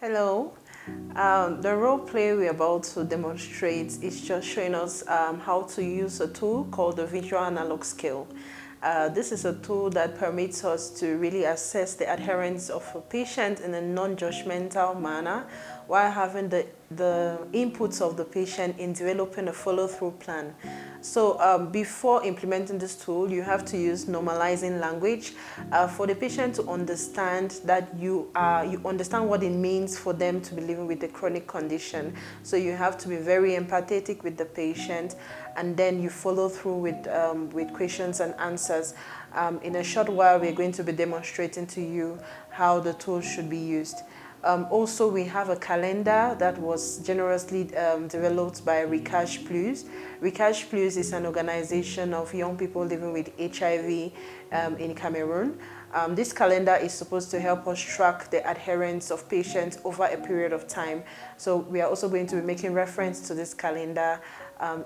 Hello. The role play we're about to demonstrate is just showing us how to use a tool called the visual analog scale. This is a tool that permits us to really assess the adherence of a patient in a non-judgmental manner while having the inputs of the patient in developing a follow-through plan. So before implementing this tool, you have to use normalizing language for the patient to understand that you understand what it means for them to be living with a chronic condition. So you have to be very empathetic with the patient, and then you follow through with questions and answers. In a short while, we're going to be demonstrating to you how the tool should be used. Also, we have a calendar that was generously developed by Rikash Plus. Rikash Plus is an organization of young people living with HIV in Cameroon. This calendar is supposed to help us track the adherence of patients over a period of time. So we are also going to be making reference to this calendar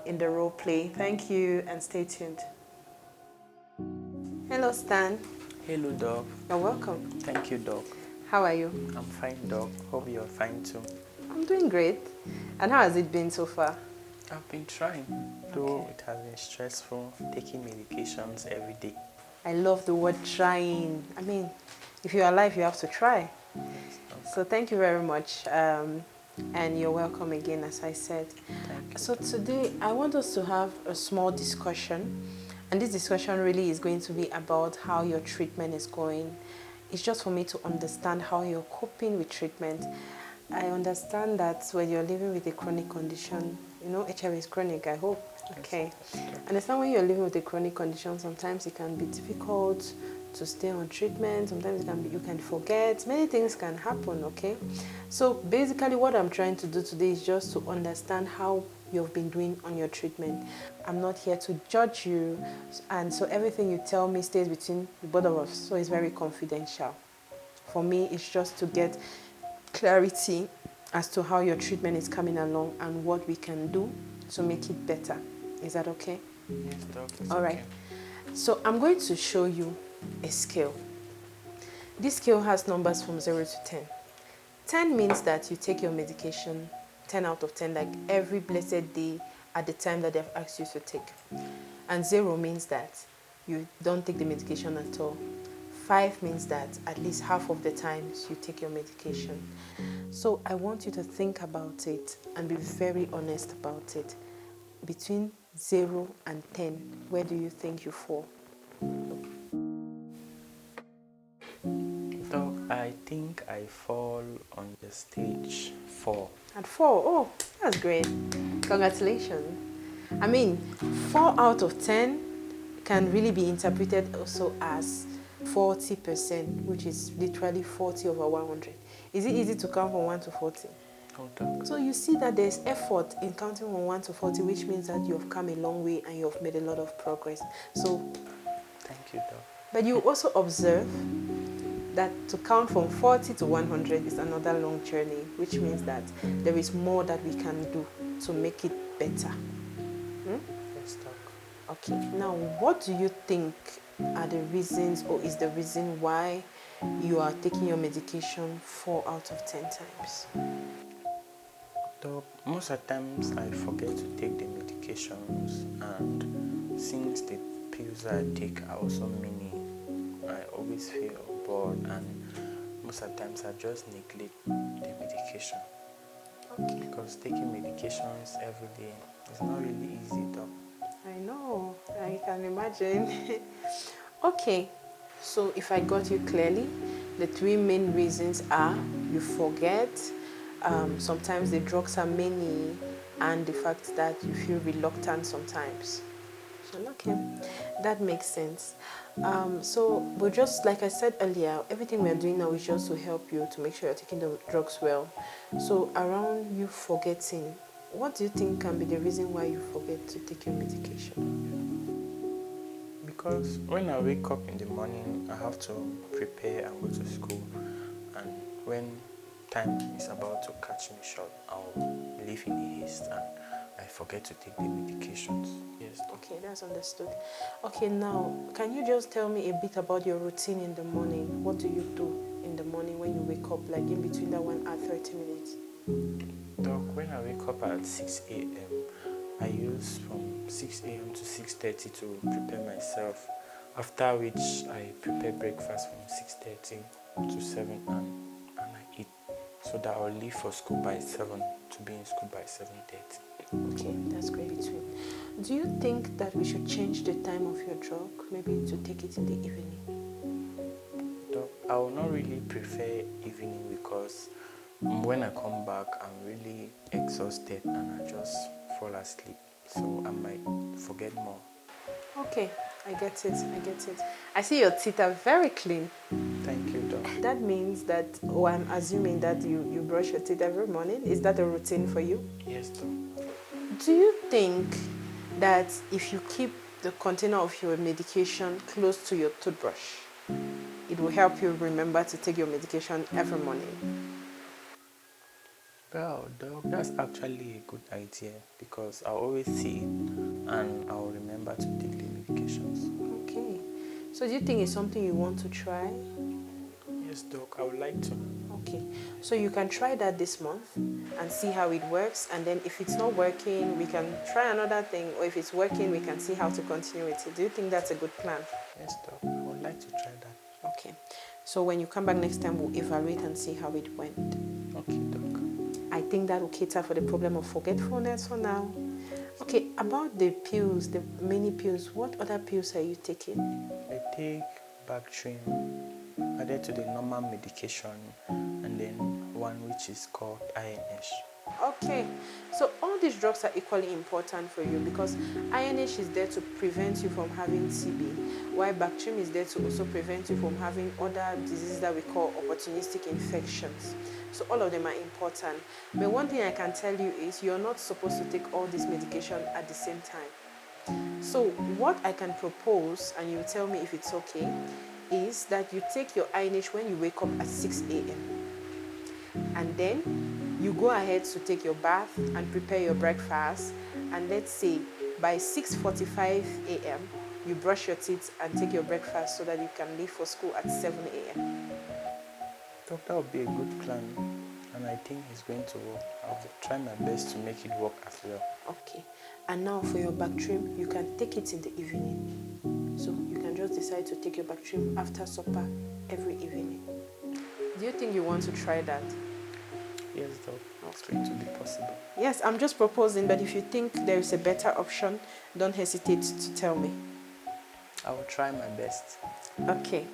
in the role play. Thank you and stay tuned. Hello, Stan. Hello, Doc. You're welcome. Thank you, Doc. How are you? I'm fine, Doc. Hope you're fine too. I'm doing great. And how has it been so far? I've been trying, though it has been stressful taking medications every day. I love the word trying. I mean, if you're alive, you have to try. So thank you very much. And you're welcome again, as I said. Thank you. So today, I want us to have a small discussion. And this discussion really is going to be about how your treatment is going. It's just for me to understand how you're coping with treatment. I understand that when you're living with a chronic condition, you know, HIV is chronic, I hope. Okay. I understand when you're living with a chronic condition, sometimes it can be difficult to stay on treatment. Sometimes you can forget. Many things can happen, okay? So basically what I'm trying to do today is just to understand how you've been doing on your treatment. I'm not here to judge you, and so everything you tell me stays between the both of us, so it's very confidential. For me, it's just to get clarity as to how your treatment is coming along and what we can do to make it better. Is that okay? Yes, Doc. All right. So I'm going to show you a scale. This scale has numbers from 0 to 10. 10 means that you take your medication 10 out of 10, like every blessed day at the time that they've asked you to take. And 0 means that you don't take the medication at all. 5 means that at least half of the times you take your medication. So I want you to think about it and be very honest about it. Between 0 and 10, where do you think you fall? Doc, I think I fall on the stage 4. At 4, oh, that's great. Congratulations. I mean, 4 out of 10 can really be interpreted also as 40%, which is literally 40 over 100. Is it easy to count from 1 to 40? Oh, Doc. So you see that there's effort in counting from 1 to 40, which means that you've come a long way and you've made a lot of progress. So, Thank you, Doc. but you also observe that to count from 40 to 100 is another long journey, which means that there is more that we can do to make it better. Yes, Doc. Okay, now what do you think are the reasons, or is the reason why you are taking your medication 4 out of 10 times? Doc, most of the times I forget to take the medications, and since the pills I take are also many, I always feel bored, and most of the times I just neglect the medication. Okay, Because taking medications every day is not really easy, Doc. I know, I can imagine. Okay, so if I got you clearly, the 3 main reasons are you forget, sometimes the drugs are many, and the fact that you feel reluctant sometimes. So, okay, that makes sense. So, but just like I said earlier, everything we're doing now is just to help you to make sure you're taking the drugs well. So, around you forgetting, what do you think can be the reason why you forget to take your medication? Because when I wake up in the morning, I have to prepare and go to school. And when time is about to catch me short, I'll leave in haste and I forget to take the medications. Yes. Okay, that's understood. Okay, now, can you just tell me a bit about your routine in the morning? What do you do in in the morning when you wake up, like in between that 1 hour 30 minutes? Doc, when I wake up at 6 a.m., I use from 6 a.m. to 6:30 to prepare myself, after which I prepare breakfast from 6:30 to 7 and I eat, so that I'll leave for school by 7 to be in school by 7:30. Okay, that's great between. Do you think that we should change the time of your drug, maybe to take it in the evening? Doc, I will not really prefer evening because when I come back, I'm really exhausted and I just fall asleep. So I might forget more. Okay, I get it. I see your teeth are very clean. Thank you, Doc. That means that, I'm assuming that you brush your teeth every morning. Is that a routine for you? Yes, Doc. Do you think that if you keep the container of your medication close to your toothbrush, it will help you remember to take your medication every morning? Well, Doc, that's actually a good idea because I always see it and I'll remember to take the medications. Okay. So do you think it's something you want to try? Yes, Doc, I would like to. Okay. So you can try that this month and see how it works. And then if it's not working, we can try another thing. Or if it's working, we can see how to continue with it. Do you think that's a good plan? Yes, Doc, I would like to try that. Okay. So when you come back next time, we'll evaluate and see how it went. Okay, Doc. I think that will cater for the problem of forgetfulness for now. Okay, about the pills, the many pills, what other pills are you taking? I take Bactrim added to the normal medication and then one which is called INH. Okay, so all these drugs are equally important for you because INH is there to prevent you from having TB, while Bactrim is there to also prevent you from having other diseases that we call opportunistic infections. So all of them are important. But one thing I can tell you is you're not supposed to take all this medication at the same time. So what I can propose, and you tell me if it's okay, is that you take your INH when you wake up at 6 a.m. and then you go ahead to take your bath and prepare your breakfast, and let's say by 6:45 a.m. you brush your teeth and take your breakfast so that you can leave for school at 7 a.m. Doc, that would be a good plan and I think it's going to work. I'll try my best to make it work as well. Okay, and now for your Bactrim, you can take it in the evening. So you can just decide to take your Bactrim after supper every evening. Do you think you want to try that? Yes, Doc, it's going to be possible. Yes, I'm just proposing, but if you think there is a better option, don't hesitate to tell me. I will try my best. Okay.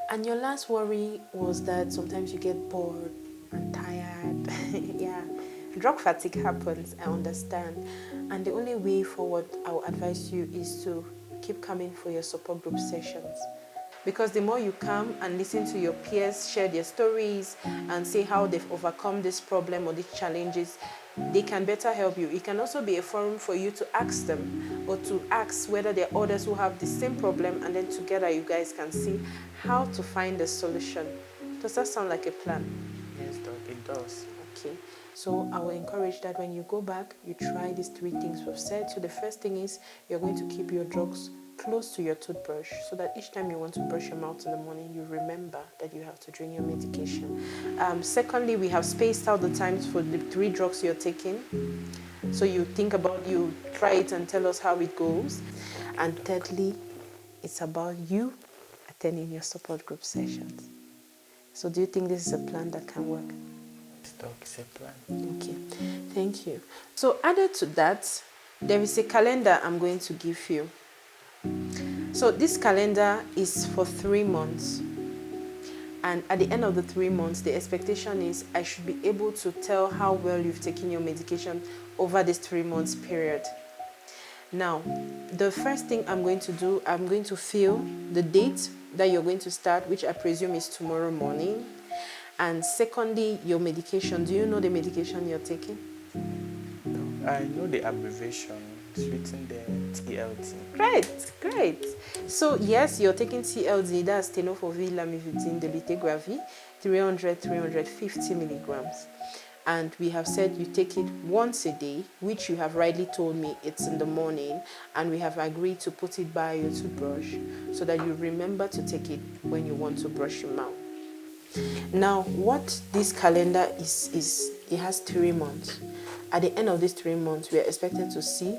And your last worry was that sometimes you get bored and tired. Yeah. Drug fatigue happens, I understand. And the only way forward I will advise you is to keep coming for your support group sessions. Because the more you come and listen to your peers share their stories and say how they've overcome this problem or these challenges, they can better help you. It can also be a forum for you to ask them or to ask whether there are others who have the same problem, and then together you guys can see how to find a solution. Does that sound like a plan? Yes, Doc, it does. Okay. So I will encourage that when you go back, you try these 3 things we've said. So the first thing is you're going to keep your drugs close to your toothbrush so that each time you want to brush your mouth in the morning, you remember that you have to drink your medication. Secondly, we have spaced out the times for the 3 drugs you're taking. So you think about, you try it and tell us how it goes. And thirdly, it's about you attending your support group sessions. So do you think this is a plan that can work? Yes, Doc, it's a plan. Okay, thank you. So added to that, there is a calendar I'm going to give you. So this calendar is for 3 months. And at the end of the 3 months, the expectation is I should be able to tell how well you've taken your medication over this 3 months period. Now, the first thing I'm going to do, I'm going to fill the date that you're going to start, which I presume is tomorrow morning. And secondly, your medication. Do you know the medication you're taking? Doc, I know the abbreviation. It's written there, TLD. Great. So yes, you're taking TLD, that's tenofovir lamivudine dolutegravir, 350 milligrams. And we have said you take it once a day, which you have rightly told me it's in the morning, and we have agreed to put it by your toothbrush so that you remember to take it when you want to brush your mouth. Now, what this calendar is it has 3 months. At the end of these 3 months, we are expected to see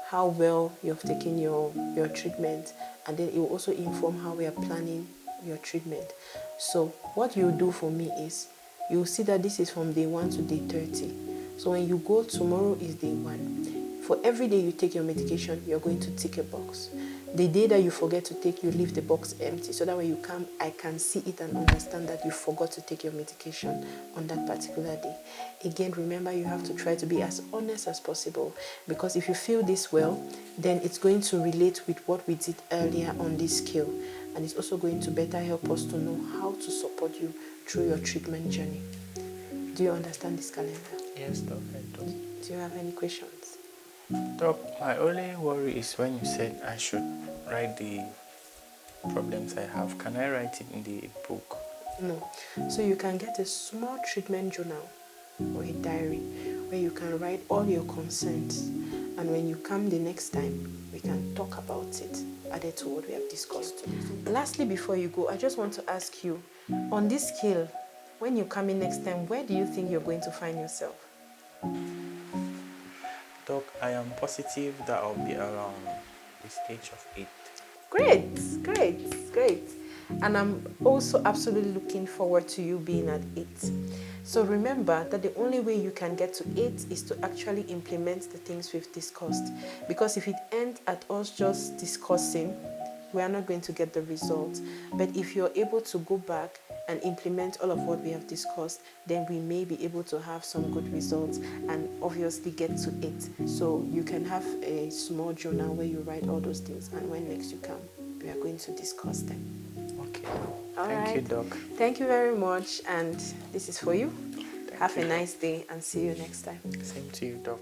how well you've taken your treatment, and then it will also inform how we are planning your treatment. So what you do for me is you will see that this is from day 1 to day 30. So when you go, tomorrow is day 1. For every day you take your medication, you're going to tick a box. The day that you forget to take, you leave the box empty, so that when you come, I can see it and understand that you forgot to take your medication on that particular day. Again, remember, you have to try to be as honest as possible, because if you feel this well, then it's going to relate with what we did earlier on this scale, and it's also going to better help us to know how to support you through your treatment journey. Do you understand this calendar? Yes, Doc, I do. Do you have any questions? Doc, my only worry is when you said I should write the problems I have. Can I write it in the book? No. So you can get a small treatment journal or a diary where you can write all your concerns, and when you come the next time, we can talk about it added to what we have discussed today. Lastly, before you go, I just want to ask you, on this scale, when you come in next time, where do you think you're going to find yourself? Doc, I am positive that I'll be around the stage of 8. Great, great, great. And I'm also absolutely looking forward to you being at 8. So remember that the only way you can get to 8 is to actually implement the things we've discussed. Because if it ends at us just discussing, we are not going to get the results. But if you're able to go back and implement all of what we have discussed, then we may be able to have some good results and obviously get to 8. So you can have a small journal where you write all those things, and when next you come, we are going to discuss them. Okay. Thank you, Doc. Thank you very much, and this is for you. Thank Have you, a nice day, and see you next time. Doc. Same to you, Doc.